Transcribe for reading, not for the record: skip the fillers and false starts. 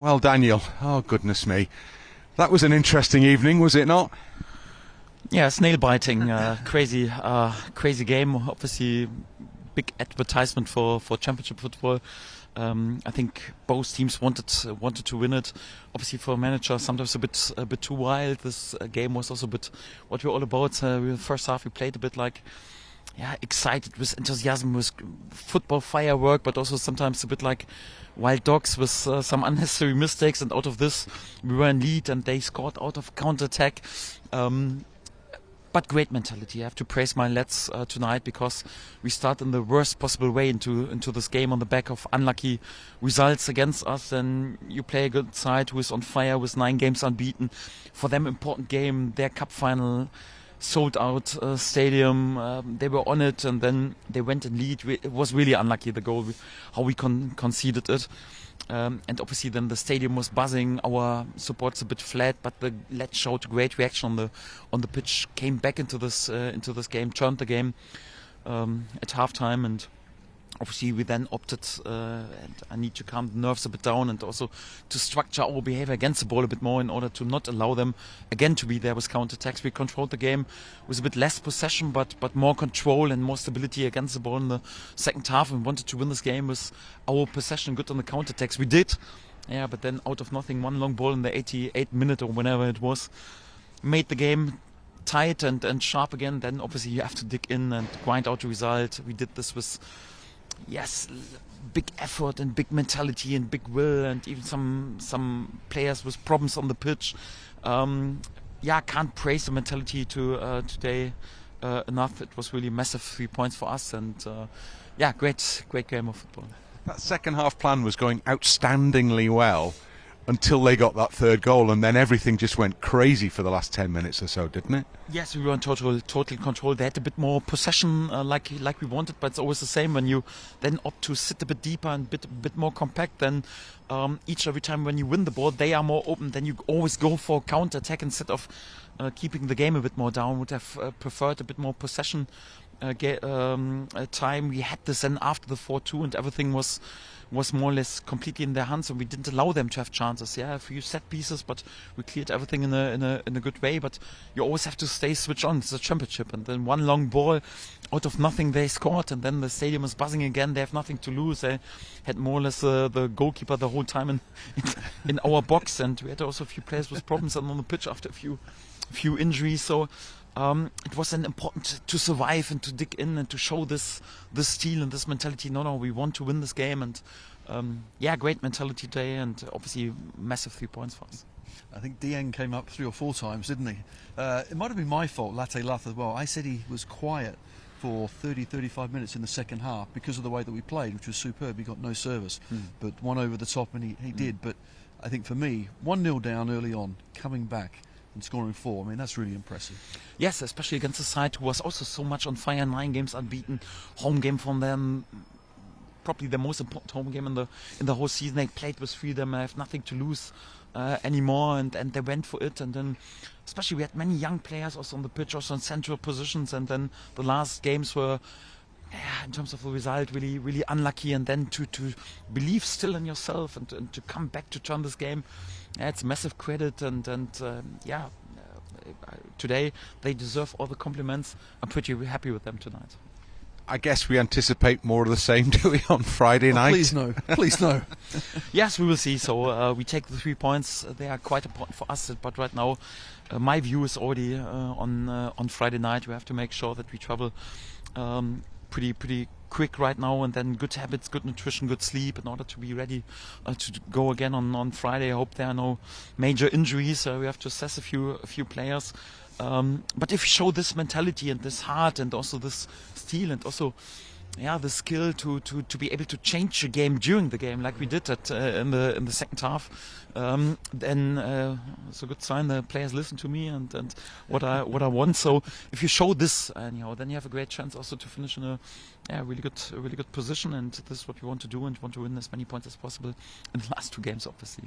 Well, Daniel, oh goodness me. That was an interesting evening, was it not? Yeah, snail biting, crazy game. Obviously, big advertisement for Championship football. I think both teams wanted to win it. Obviously, for a manager, sometimes a bit too wild. This game was also a bit what we're all about. The first half we played a bit like, excited with enthusiasm, with football firework, but also sometimes a bit like wild dogs with some unnecessary mistakes. And out of this, we were in lead, and they scored out of counter-attack. But great mentality. I have to praise my lads tonight, because we start in the worst possible way into this game on the back of unlucky results against us. And you play a good side who is on fire with 9 games unbeaten. For them, important game, their cup final, sold out stadium. They were on it, and then they went in lead. It was really unlucky, the goal, how we conceded it. And obviously then the stadium was buzzing. Our support's a bit flat, but the lads showed great reaction on the pitch. Came back into this game, turned the game at halftime, and obviously we then opted, and I need to calm the nerves a bit down, and also to structure our behavior against the ball a bit more in order to not allow them again to be there with counter-attacks. We controlled the game with a bit less possession, but more control and more stability against the ball in the second half, and wanted to win this game with our possession good on the counter-attacks. We did, but then out of nothing, one long ball in the 88th minute or whenever it was, made the game tight and sharp again. Then obviously you have to dig in and grind out the result. We did this with big effort and big mentality and big will, and even some players with problems on the pitch. Can't praise the mentality today enough. It was really massive 3 points for us, and great game of football. That second half plan was going outstandingly well until they got that third goal, and then everything just went crazy for the last 10 minutes or so, didn't it? Yes, we were in total control. They had a bit more possession, like we wanted, but it's always the same when you then opt to sit a bit deeper and bit more compact. Then every time when you win the ball, they are more open. Then you always go for counter attack instead of keeping the game a bit more down. Would have preferred a bit more possession time. We had this then after the 4-2, and everything was more or less completely in their hands, and we didn't allow them to have chances. A few set pieces, but we cleared everything in a good way. But you always have to stay switched on. It's a championship, and then one long ball out of nothing they scored, and then the stadium is buzzing again. They have nothing to lose. They had more or less the goalkeeper the whole time in our box, and we had also a few players with problems on the pitch after a few injuries. So it was then important to survive and to dig in and to show this steel and this mentality. No, we want to win this game, and great mentality today, and obviously massive 3 points for us. I think Dieng came up 3 or 4 times, didn't he? It might have been my fault, Latte Luth as well. I said he was quiet for 30-35 minutes in the second half because of the way that we played, which was superb. He got no service, but one over the top, and he did. But I think for me, 1-0 down early on, coming back and scoring 4, that's really impressive. Yes, especially against a side who was also so much on fire, 9 games unbeaten, home game from them, probably the most important home game in the whole season. They played with freedom, have nothing to lose anymore, and they went for it. And then especially we had many young players also on the pitch, also in central positions, and then the last games were, in terms of the result, really, really unlucky. And then to believe still in yourself and to come back to turn this game, it's massive credit. And today they deserve all the compliments. I'm pretty happy with them tonight. I guess we anticipate more of the same, do we, on Friday night? Please no. Yes, we will see. So we take the 3 points. They are quite important for us. But right now, my view is already on Friday night. We have to make sure that we travel pretty quick right now, and then good habits, good nutrition, good sleep in order to be ready to go again on Friday. I hope there are no major injuries. We have to assess a few players. But if you show this mentality and this heart and also this steel and also the skill to be able to change the game during the game like we did in the second half, then it's a good sign the players listen to me and what I want. So if you show this, anyhow, then you have a great chance also to finish in a really good position, and this is what we want to do, and want to win as many points as possible in the last 2 games, obviously.